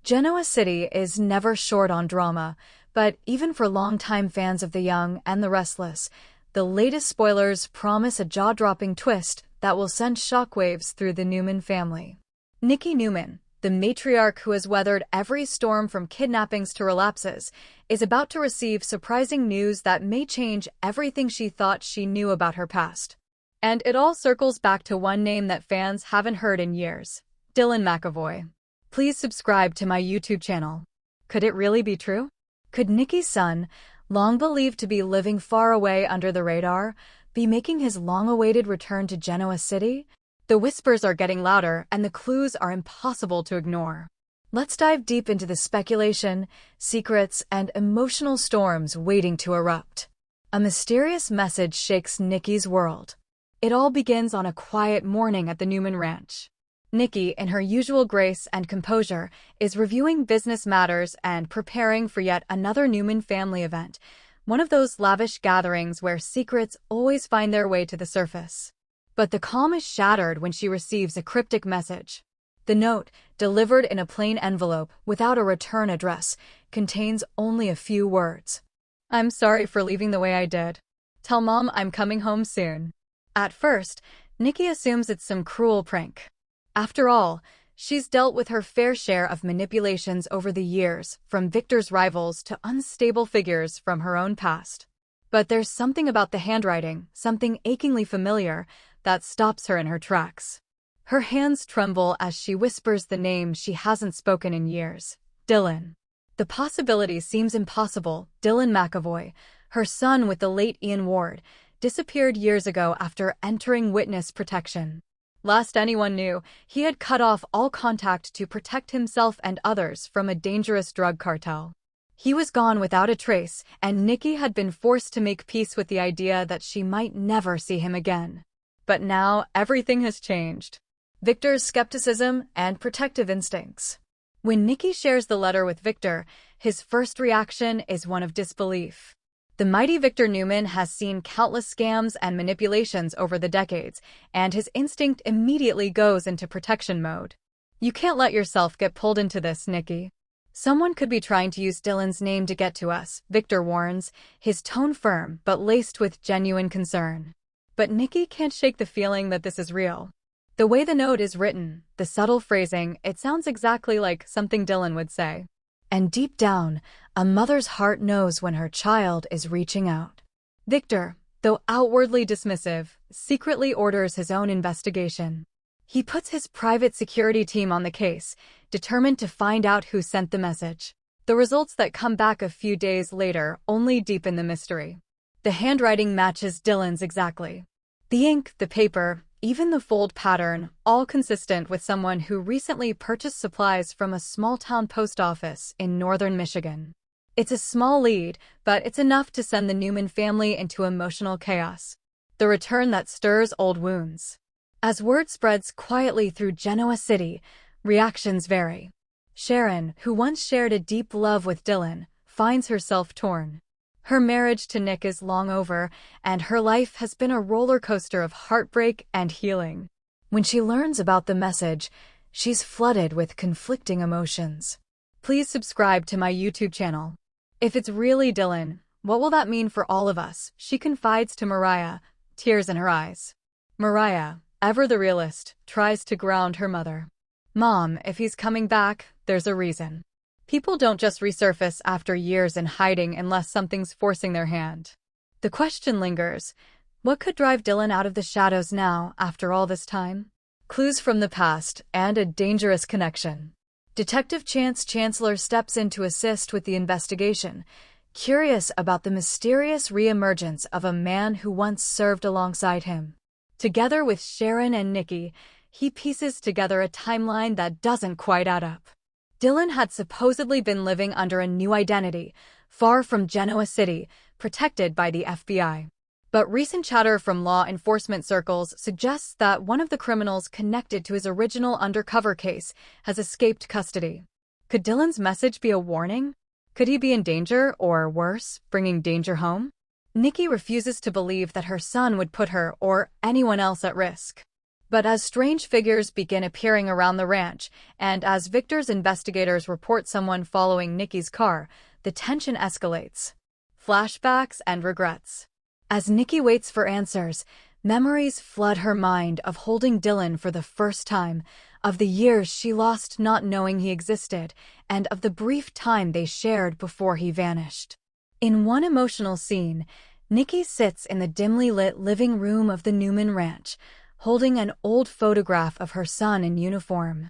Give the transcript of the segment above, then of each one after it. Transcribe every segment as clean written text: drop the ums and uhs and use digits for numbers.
Genoa City is never short on drama, but even for longtime fans of The Young and the Restless, the latest spoilers promise a jaw-dropping twist that will send shockwaves through the Newman family. Nikki Newman, the matriarch who has weathered every storm from kidnappings to relapses, is about to receive surprising news that may change everything she thought she knew about her past. And it all circles back to one name that fans haven't heard in years: Dylan McAvoy. Please subscribe to my YouTube channel. Could it really be true? Could Nikki's son, long believed to be living far away under the radar, be making his long-awaited return to Genoa City? The whispers are getting louder and the clues are impossible to ignore. Let's dive deep into the speculation, secrets, and emotional storms waiting to erupt. A mysterious message shakes Nikki's world. It all begins on a quiet morning at the Newman Ranch. Nikki, in her usual grace and composure, is reviewing business matters and preparing for yet another Newman family event, one of those lavish gatherings where secrets always find their way to the surface. But the calm is shattered when she receives a cryptic message. The note, delivered in a plain envelope without a return address, contains only a few words. "I'm sorry for leaving the way I did. Tell Mom I'm coming home soon." At first, Nikki assumes it's some cruel prank. After all, she's dealt with her fair share of manipulations over the years, from Victor's rivals to unstable figures from her own past. But there's something about the handwriting, something achingly familiar, that stops her in her tracks. Her hands tremble as she whispers the name she hasn't spoken in years: Dylan. The possibility seems impossible. Dylan McAvoy, her son with the late Ian Ward, disappeared years ago after entering witness protection. Last anyone knew, he had cut off all contact to protect himself and others from a dangerous drug cartel. He was gone without a trace, and Nikki had been forced to make peace with the idea that she might never see him again. But now, everything has changed. Victor's skepticism and protective instincts. When Nikki shares the letter with Victor, his first reaction is one of disbelief. The mighty Victor Newman has seen countless scams and manipulations over the decades, and his instinct immediately goes into protection mode. "You can't let yourself get pulled into this, Nikki. Someone could be trying to use Dylan's name to get to us," Victor warns, his tone firm but laced with genuine concern. But Nikki can't shake the feeling that this is real. The way the note is written, the subtle phrasing, it sounds exactly like something Dylan would say. And deep down, a mother's heart knows when her child is reaching out. Victor, though outwardly dismissive, secretly orders his own investigation. He puts his private security team on the case, determined to find out who sent the message. The results that come back a few days later only deepen the mystery. The handwriting matches Dylan's exactly. The ink, the paper, even the fold pattern, all consistent with someone who recently purchased supplies from a small-town post office in northern Michigan. It's a small lead, but it's enough to send the Newman family into emotional chaos. The return that stirs old wounds. As word spreads quietly through Genoa City, reactions vary. Sharon, who once shared a deep love with Dylan, finds herself torn. Her marriage to Nick is long over, and her life has been a roller coaster of heartbreak and healing. When she learns about the message, she's flooded with conflicting emotions. Please subscribe to my YouTube channel. If it's really Dylan, what will that mean for all of us? She confides to Mariah, tears in her eyes. Mariah, ever the realist, tries to ground her mother. "Mom, if he's coming back, there's a reason. People don't just resurface after years in hiding unless something's forcing their hand." The question lingers: what could drive Dylan out of the shadows now, after all this time? Clues from the past, and a dangerous connection. Detective Chance Chancellor steps in to assist with the investigation, curious about the mysterious re-emergence of a man who once served alongside him. Together with Sharon and Nikki, he pieces together a timeline that doesn't quite add up. Dylan had supposedly been living under a new identity, far from Genoa City, protected by the FBI. But recent chatter from law enforcement circles suggests that one of the criminals connected to his original undercover case has escaped custody. Could Dylan's message be a warning? Could he be in danger, or worse, bringing danger home? Nikki refuses to believe that her son would put her or anyone else at risk. But as strange figures begin appearing around the ranch, and as Victor's investigators report someone following Nikki's car, the tension escalates. Flashbacks and regrets. As Nikki waits for answers, memories flood her mind of holding Dylan for the first time, of the years she lost not knowing he existed, and of the brief time they shared before he vanished. In one emotional scene, Nikki sits in the dimly lit living room of the Newman Ranch, holding an old photograph of her son in uniform.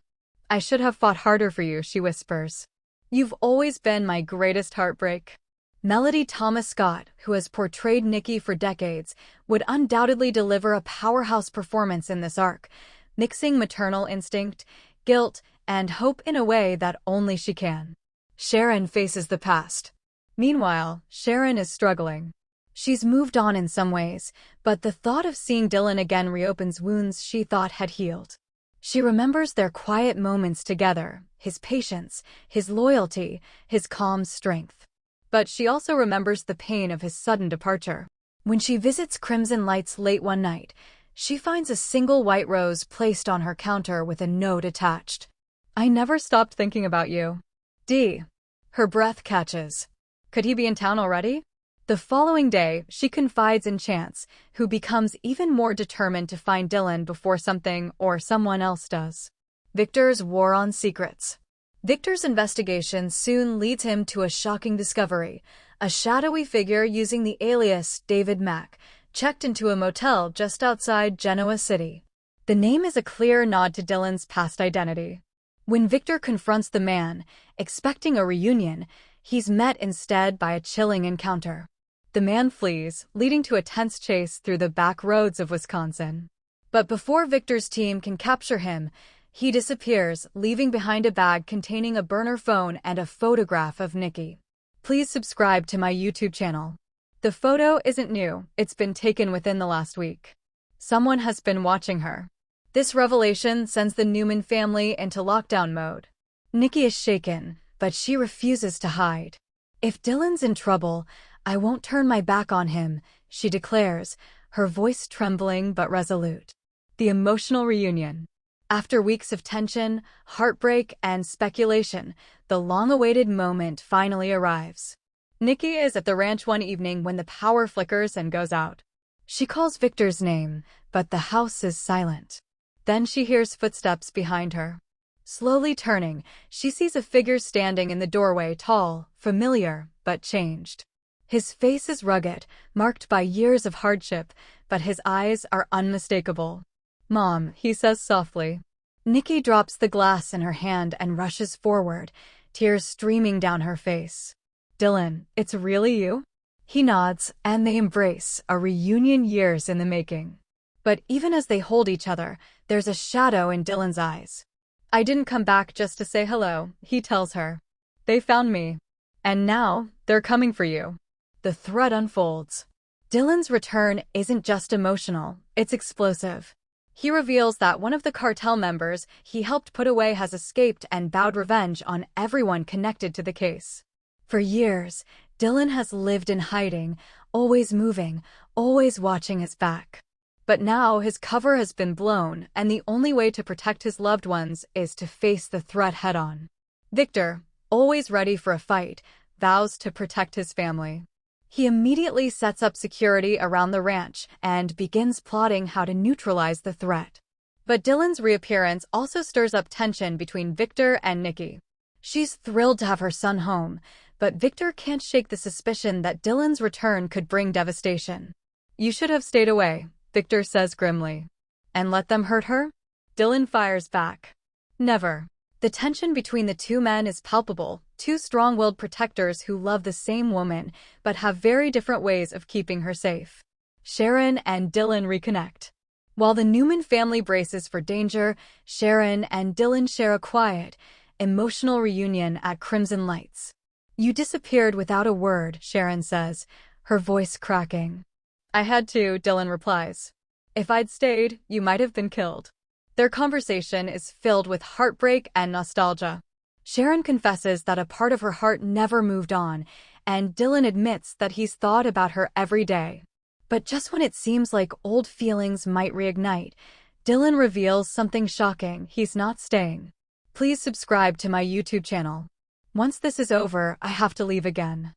"I should have fought harder for you," she whispers. "You've always been my greatest heartbreak." Melody Thomas Scott, who has portrayed Nikki for decades, would undoubtedly deliver a powerhouse performance in this arc, mixing maternal instinct, guilt, and hope in a way that only she can. Sharon faces the past. Meanwhile, Sharon is struggling. She's moved on in some ways, but the thought of seeing Dylan again reopens wounds she thought had healed. She remembers their quiet moments together, his patience, his loyalty, his calm strength. But she also remembers the pain of his sudden departure. When she visits Crimson Lights late one night, she finds a single white rose placed on her counter with a note attached. "I never stopped thinking about you. D." Her breath catches. Could he be in town already? The following day, she confides in Chance, who becomes even more determined to find Dylan before something or someone else does. Victor's war on secrets. Victor's investigation soon leads him to a shocking discovery. A shadowy figure using the alias David Mack checked into a motel just outside Genoa City. The name is a clear nod to Dylan's past identity. When Victor confronts the man, expecting a reunion, he's met instead by a chilling encounter. The man flees, leading to a tense chase through the back roads of Wisconsin. But before Victor's team can capture him, he disappears, leaving behind a bag containing a burner phone and a photograph of Nikki. Please subscribe to my YouTube channel. The photo isn't new, it's been taken within the last week. Someone has been watching her. This revelation sends the Newman family into lockdown mode. Nikki is shaken, but she refuses to hide. "If Dylan's in trouble, I won't turn my back on him," she declares, her voice trembling but resolute. The emotional reunion. After weeks of tension, heartbreak, and speculation, the long-awaited moment finally arrives. Nikki is at the ranch one evening when the power flickers and goes out. She calls Victor's name, but the house is silent. Then she hears footsteps behind her. Slowly turning, she sees a figure standing in the doorway, tall, familiar, but changed. His face is rugged, marked by years of hardship, but his eyes are unmistakable. "Mom," he says softly. Nikki drops the glass in her hand and rushes forward, tears streaming down her face. "Dylan, it's really you?" He nods, and they embrace, a reunion years in the making. But even as they hold each other, there's a shadow in Dylan's eyes. "I didn't come back just to say hello," he tells her. "They found me. And now, they're coming for you." The thread unfolds. Dylan's return isn't just emotional, it's explosive. He reveals that one of the cartel members he helped put away has escaped and vowed revenge on everyone connected to the case. For years, Dylan has lived in hiding, always moving, always watching his back. But now his cover has been blown, and the only way to protect his loved ones is to face the threat head-on. Victor, always ready for a fight, vows to protect his family. He immediately sets up security around the ranch and begins plotting how to neutralize the threat. But Dylan's reappearance also stirs up tension between Victor and Nikki. She's thrilled to have her son home, but Victor can't shake the suspicion that Dylan's return could bring devastation. "You should have stayed away," Victor says grimly. "And let them hurt her?" Dylan fires back. "Never." The tension between the two men is palpable, two strong-willed protectors who love the same woman, but have very different ways of keeping her safe. Sharon and Dylan reconnect. While the Newman family braces for danger, Sharon and Dylan share a quiet, emotional reunion at Crimson Lights. "You disappeared without a word," Sharon says, her voice cracking. "I had to," Dylan replies. "If I'd stayed, you might have been killed." Their conversation is filled with heartbreak and nostalgia. Sharon confesses that a part of her heart never moved on, and Dylan admits that he's thought about her every day. But just when it seems like old feelings might reignite, Dylan reveals something shocking: he's not staying. Please subscribe to my YouTube channel. Once this is over, I have to leave again.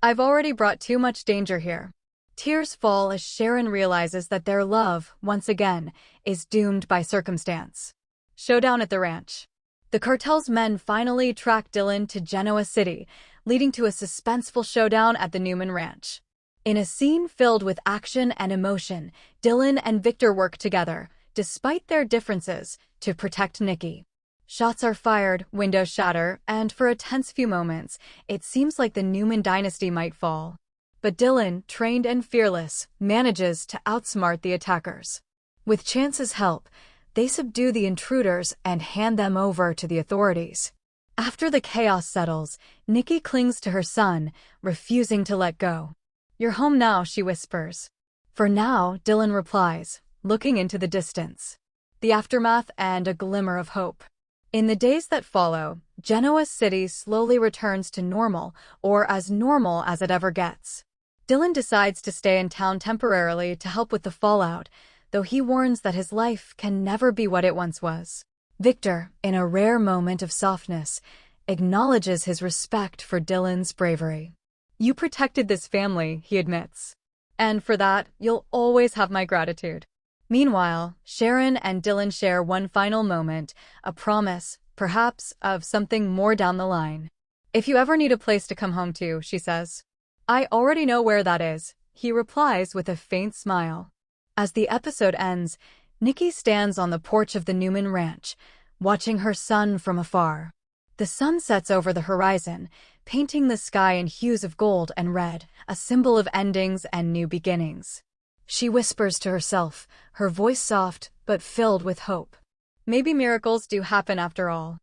I've already brought too much danger here. Tears fall as Sharon realizes that their love, once again, is doomed by circumstance. Showdown at the ranch. The cartel's men finally track Dylan to Genoa City, leading to a suspenseful showdown at the Newman Ranch. In a scene filled with action and emotion, Dylan and Victor work together, despite their differences, to protect Nikki. Shots are fired, windows shatter, and for a tense few moments, it seems like the Newman dynasty might fall. But Dylan, trained and fearless, manages to outsmart the attackers. With Chance's help, they subdue the intruders and hand them over to the authorities. After the chaos settles, Nikki clings to her son, refusing to let go. "You're home now," she whispers. "For now," Dylan replies, looking into the distance. The aftermath and a glimmer of hope. In the days that follow, Genoa City slowly returns to normal, or as normal as it ever gets. Dylan decides to stay in town temporarily to help with the fallout, though he warns that his life can never be what it once was. Victor, in a rare moment of softness, acknowledges his respect for Dylan's bravery. "You protected this family," he admits. "And for that, you'll always have my gratitude." Meanwhile, Sharon and Dylan share one final moment, a promise, perhaps, of something more down the line. "If you ever need a place to come home to," she says. "I already know where that is," he replies with a faint smile. As the episode ends, Nikki stands on the porch of the Newman Ranch, watching her son from afar. The sun sets over the horizon, painting the sky in hues of gold and red, a symbol of endings and new beginnings. She whispers to herself, her voice soft but filled with hope. Maybe miracles do happen after all.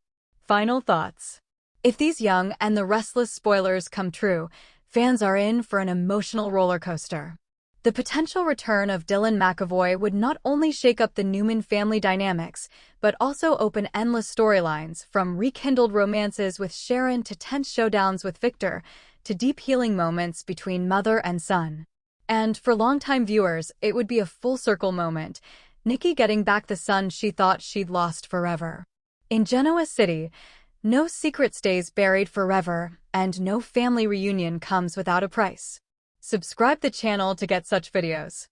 Final thoughts. If these Young and the Restless spoilers come true, fans are in for an emotional roller coaster. The potential return of Dylan McAvoy would not only shake up the Newman family dynamics, but also open endless storylines, from rekindled romances with Sharon to tense showdowns with Victor, to deep healing moments between mother and son. And for longtime viewers, it would be a full-circle moment, Nikki getting back the son she thought she'd lost forever. In Genoa City, no secret stays buried forever, and no family reunion comes without a price. Subscribe the channel to get such videos.